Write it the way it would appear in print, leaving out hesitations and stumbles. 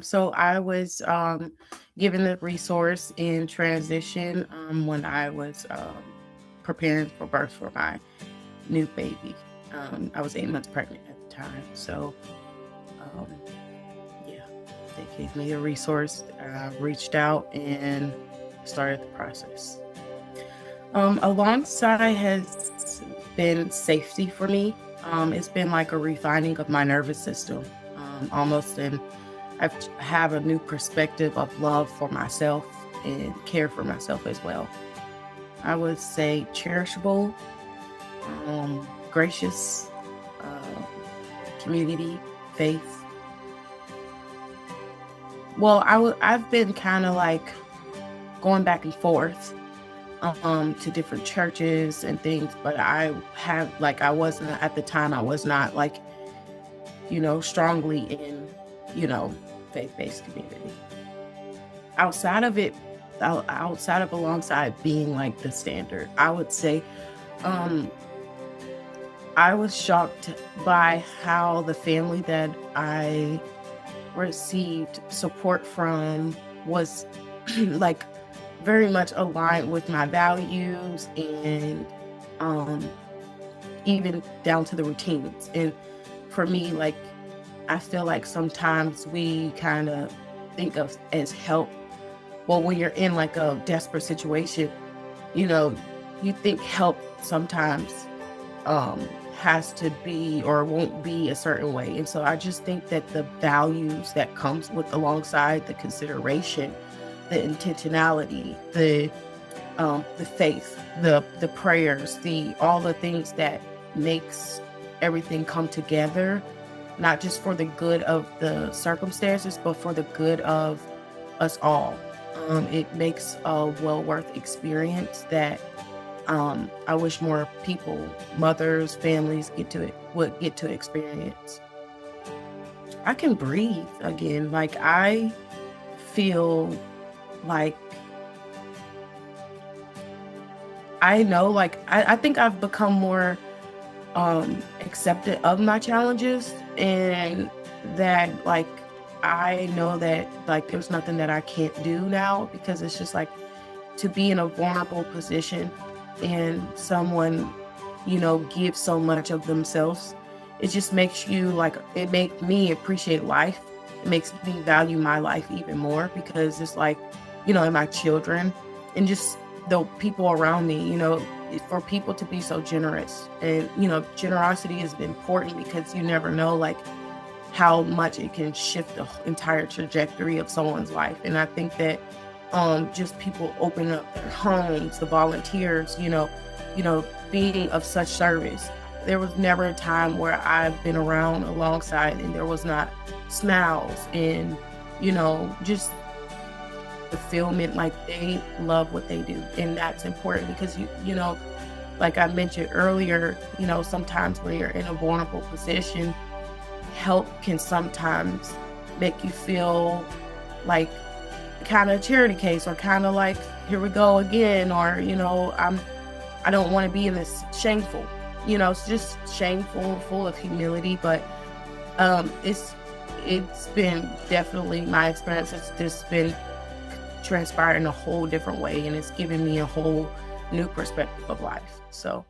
So I was given the resource in transition when I was preparing for birth for my new baby. I was 8 months pregnant at the time. So, um, yeah, they gave me a resource. I reached out and started the process. Alongside has been safety for me. It's been like a refining of my nervous system, almost, and have a new perspective of love for myself and care for myself as well. I would say cherishable, gracious, uh, community, faith. Well, I've been kind of like going back and forth to different churches and things, but I wasn't at the time, I was not like, strongly in, you know, faith-based community. Outside of it, outside of alongside being like the standard, I would say, um, I was shocked by how the family that I received support from was like very much aligned with my values and um even down to the routines. And for me, like, I feel like sometimes we kind of think of as help. Well, when you're in like a desperate situation, you know, you think help sometimes um has to be or won't be a certain way. And so I just think that the values that comes with alongside the consideration, the intentionality, the faith, the prayers, the all the things that makes everything come together, not just for the good of the circumstances, but for the good of us all. It makes a well worth experience that I wish more people, mothers, families would get to experience. I can breathe again. Like I feel like I know, like I think I've become more accepted of my challenges, and that like I know that like there's nothing that I can't do now, because it's just like to be in a vulnerable position and someone, gives so much of themselves. It just makes you like, it makes me appreciate life. It makes me value my life even more, because it's like, and my children and just the people around me, for people to be so generous. And, generosity is important because you never know like how much it can shift the entire trajectory of someone's life. And I think that just people opening up their homes, the volunteers, being of such service. There was never a time where I've been around alongside and there was not smiles and, just fulfillment. Like they love what they do. And that's important because like I mentioned earlier, sometimes when you're in a vulnerable position, help can sometimes make you feel like kind of a charity case, or kind of like, here we go again, or I don't want to be in this shameful, it's just shameful, full of humility. But it's been definitely my experience. It's just been transpired in a whole different way, and it's given me a whole new perspective of life. So